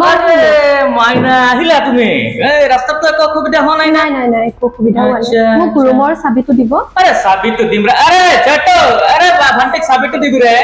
আৰে মাইনা আহিলা তুমি এই ৰাস্তাত তো একো অসুবিধা হোৱা নাই নাই নাই নাই একো অসুবিধা হোৱা নাই মোক ৰুমৰ চাবিটো দিব আৰে চাবিটো দিম ৰে আৰে জটো আৰে ভান্তিক চাবিটো দিবি ৰে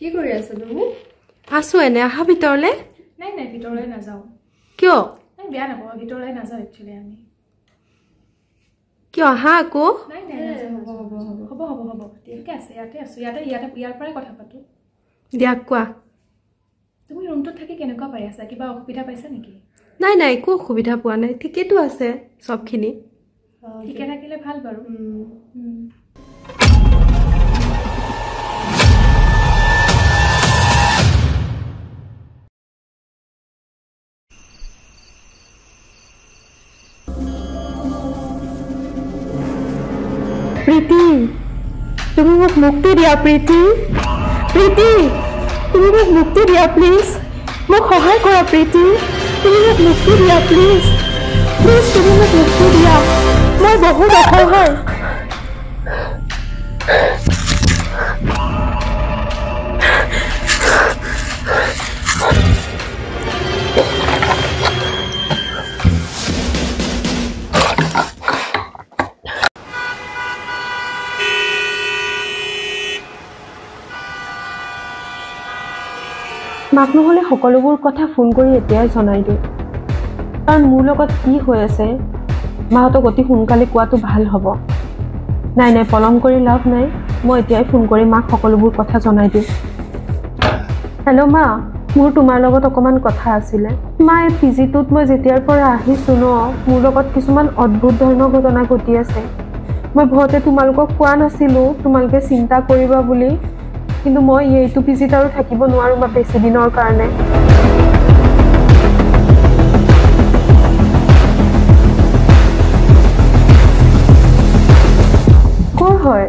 কি কৰি আছা তুমি আছো এনে আহা ভিতৰলে নাই নাই ভিতৰলৈ নাযাওঁ কিয় নাই বেয়া নাপাওঁ ভিতৰলৈ নাযাওঁ একচুৱেলি আমি কিয় আহা আকৌ নাই নাই হ'ব হ'ব হ'ব ঠিকে আছে ইয়াতে আছো ইয়াৰ পৰাই কথা পাতো দিয়া কোৱা তুমি ৰুমটোত থাকি কেনেকুৱা পাই আছা কিবা অসুবিধা পাইছা নেকি নাই নাই একো অসুবিধা পোৱা নাই ঠিকেইতো আছে সবখিনি ঠিকে থাকিলে ভাল বাৰু প্ৰীতি তুমি মোক মুক্তি দিয়া প্ৰীতি প্ৰীতি তুমি মোক মুক্তি দিয়া প্লিজ মোক সহায় কৰা প্ৰীতি তুমি মোক মুক্তি দিয়া প্লিজ প্লিজ তুমি মোক মুক্তি দিয়া মই বহুত অসহায় মাক নহ'লে সকলোবোৰ কথা ফোন কৰি এতিয়াই জনাই দিওঁ কাৰণ মোৰ লগত কি হৈ আছে মাহঁতক অতি সোনকালে কোৱাটো ভাল হ'ব নাই নাই পলম কৰি লাভ নাই মই এতিয়াই ফোন কৰি মাক সকলোবোৰ কথা জনাই দিওঁ হেল্ল' মা মোৰ তোমাৰ লগত অকণমান কথা আছিলে মা এই পিজিটোত মই যেতিয়াৰ পৰা আহিছোঁ ন মোৰ লগত কিছুমান অদ্ভুত ধৰণৰ ঘটনা ঘটি আছে মই ভয়তে তোমালোকক কোৱা নাছিলোঁ তোমালোকে চিন্তা কৰিবা বুলি কিন্তু মই এইটো পিজিত আৰু থাকিব নোৱাৰো বা বেছি দিনৰ কাৰণে কৰ হয়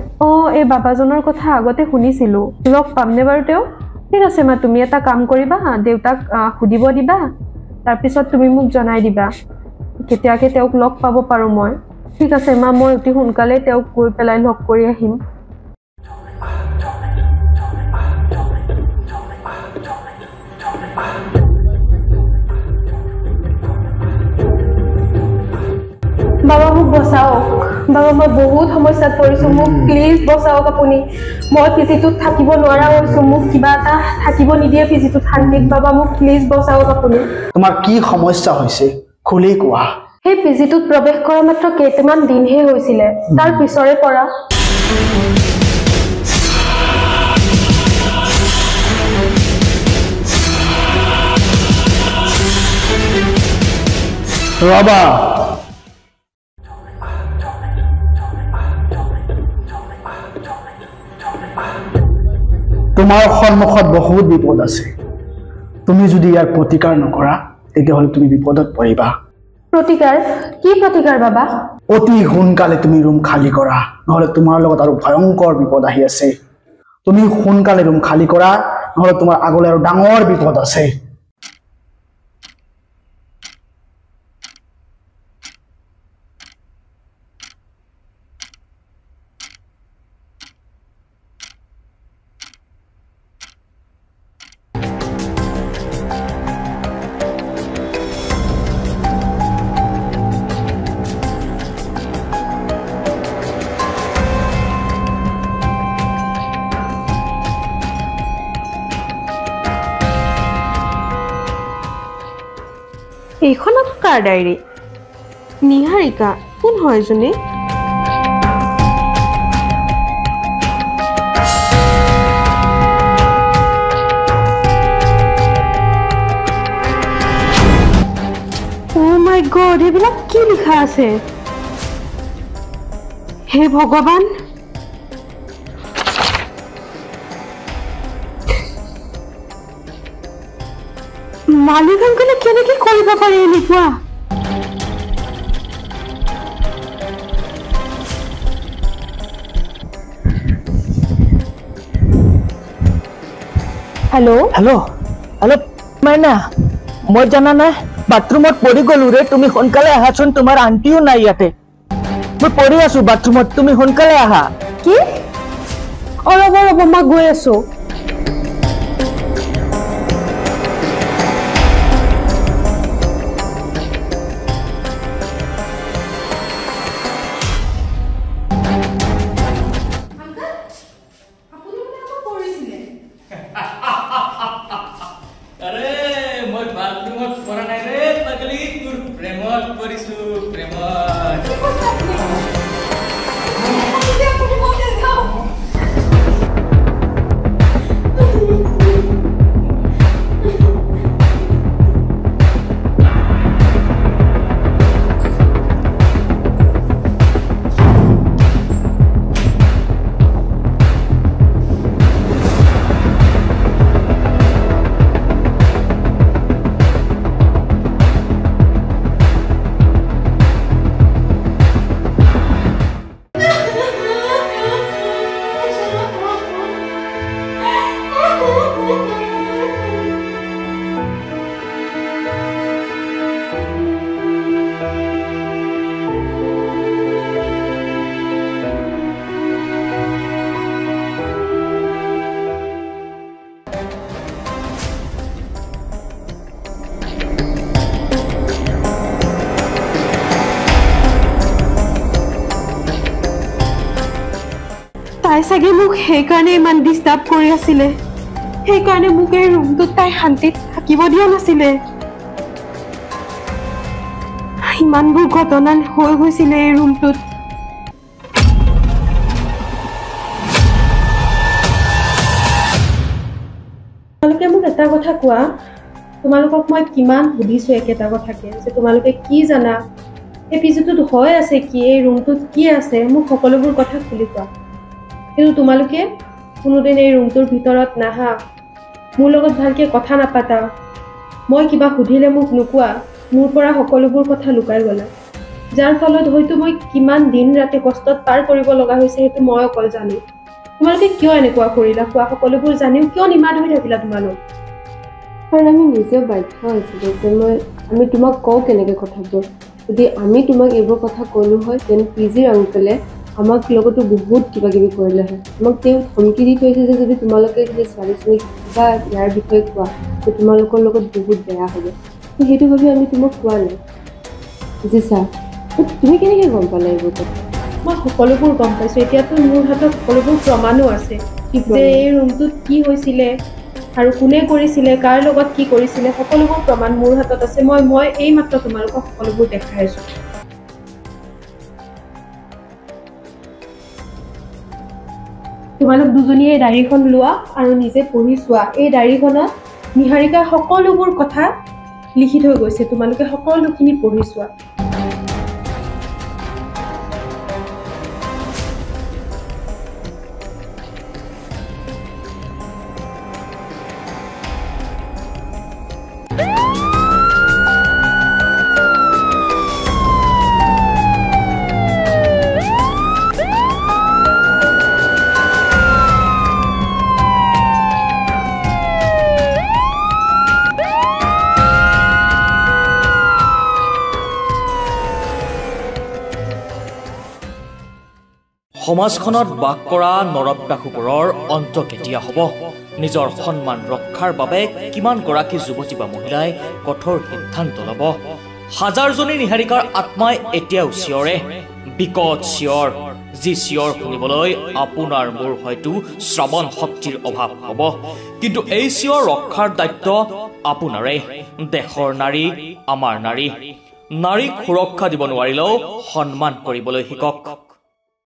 এই বাবাজনৰ কথা আগতে শুনিছিলোঁ লগ পামনে বাৰু তেওঁ ঠিক আছে মা তুমি এটা কাম কৰিবা দেউতাক সুধিব দিবা তাৰপিছত তুমি মোক জনাই দিবা কেতিয়াকে তেওঁক লগ পাব পাৰোঁ মই ঠিক আছে মা মই অতি সোনকালে তেওঁক গৈ পেলাই লগ কৰি আহিম বাবা মোক বচাওক বাবা মই বহুত সমস্যাত পৰিছোঁ মোক প্লিজ বচাওক আপুনি মই পিজিটোত থাকিব নোৱাৰা হৈছোঁ মোক কিবা এটা থাকিব নিদিয়ে পিজিটোত শান্তিত বাবা মোক প্লিজ বচাওক আপুনি তোমাৰ কি সমস্যা হৈছে খুলি কোৱা সেই পিজিটোত প্ৰৱেশ কৰা মাত্ৰ কেইটামান দিনহে হৈছিলে তাৰ পিছৰে পৰা ৰবা তোমাৰ সন্মুখত বহুত বিপদ আছে তুমি যদি ইয়াৰ প্ৰতিকাৰ নকৰা তেতিয়াহ'লে তুমি বিপদত পৰিবা প্ৰতিকাৰ কি প্ৰতিকাৰ বাবা অতি সোনকালে তুমি ৰুম খালী কৰা নহ'লে তোমাৰ লগত আৰু ভয়ংকৰ বিপদ আহি আছে তুমি সোনকালে ৰুম খালী কৰা নহ'লে তোমাৰ আগলৈ আৰু ডাঙৰ বিপদ আছে এইখন কাৰ ডায়েৰী নিহাৰিকা কোন হয় জনী Oh my god এইবিলাক কি লিখা আছে হে ভগৱান মালিক আংকলে কেনেকৈ কৰিব পাৰে এনেকুৱা হেল্ল' হেল্ল' হেল্ল' মাইনা মই জানা নাই বাথৰুমত পৰি গলো ৰে তুমি সোনকালে আহাচোন তোমাৰ আন্টিও নাই ইয়াতে মই পৰি আছো বাথৰুমত তুমি সোনকালে আহা কি ৰ'ব মই গৈ আছো আৰে মই বাথৰুমত পড়া নাই ৰে পাগলি তোৰ প্ৰেমত পড়িছু প্ৰেমত তাই চাগে মোক সেইকাৰণে ইমান ডিষ্টাৰ্ব কৰি আছিলে সেইকাৰণে মোক এই ৰুমটোত তাই শান্তিত থাকিব দিয়া নাছিলে ইমানবোৰ ঘটনা হৈ গৈছিলে এই ৰুমটোত তোমালোকে মোক এটা কথা কোৱা তোমালোকক মই কিমান সুধিছো একেটা কথাকে যে তোমালোকে কি জানা এই পিজিটোত হৈ আছে কি এই ৰুমটোত কি আছে মোক সকলোবোৰ কথা খুলি কোৱা কিন্তু তোমালোকে কোনোদিন এই ৰুমটোৰ ভিতৰত নাহা মোৰ লগত ভালকৈ কথা নাপাতা মই কিবা সুধিলে মোক নোকোৱা মোৰ পৰা সকলোবোৰ কথা লুকাই গ'লা যাৰ ফলত হয়তো মই কিমান দিন ৰাতি কষ্টত পাৰ কৰিব লগা হৈছে সেইটো মই অকল জানো তোমালোকে কিয় এনেকুৱা কৰিলা কোৱা সকলোবোৰ জানিও কিয় নিমাত হৈ থাকিলা তোমালোক কাৰণ আমি নিজে বাধ্য হৈছিলোঁ যে আমি তোমাক কওঁ কেনেকৈ কথাবোৰ যদি আমি তোমাক এইবোৰ কথা ক'লোঁ হয় তেন পিজিৰ আংকলে আমাক লগতো বহুত কিবা কিবি কৰিলে হয় আমাক তেওঁ ধমকি দি থৈছে যে যদি তোমালোকে যদি ছোৱালীজনীক কিবা ইয়াৰ বিষয়ে কোৱা তো তোমালোকৰ লগত বহুত বেয়া হ'ব তো সেইটো ভাবি আমি তোমাক কোৱা নাই বুজিছা তুমি কেনেকৈ গম পালা এইবোৰ কথা মই সকলোবোৰ গম পাইছোঁ এতিয়াতো মোৰ হাতত সকলোবোৰ প্ৰমাণো আছে যে এই ৰুমটোত কি হৈছিলে আৰু কোনে কৰিছিলে কাৰ লগত কি কৰিছিলে সকলোবোৰ প্ৰমাণ মোৰ হাতত আছে মই এইমাত্ৰ তোমালোকক সকলোবোৰ দেখাই আছোঁ তোমালোক দুজনীয়ে এই ডায়েৰীখন লোৱা আৰু নিজে পঢ়ি চোৱা এই ডায়েৰীখনত নিহাৰিকাৰ সকলোবোৰ কথা লিখি থৈ গৈছে তোমালোকে সকলোখিনি পঢ়ি চোৱা সমাজখনত বাস কৰা নৰব্যাসুবোৰৰ অন্ত কেতিয়া হ'ব নিজৰ সন্মান ৰক্ষাৰ বাবে কিমান গৰাকী যুৱতী বা মহিলাই কঠোৰ সিদ্ধান্ত ল'ব হাজাৰজনী নিহাৰিকাৰ আত্মাই এতিয়াও চিঞৰে বিকট চিঞৰ যি চিঞৰ শুনিবলৈ আপোনাৰ মোৰ হয়তো শ্ৰৱণ শক্তিৰ অভাৱ হ'ব কিন্তু এই চিঞৰ ৰক্ষাৰ দায়িত্ব আপোনাৰে দেশৰ নাৰী আমাৰ নাৰী নাৰীক সুৰক্ষা দিব নোৱাৰিলেও সন্মান কৰিবলৈ শিকক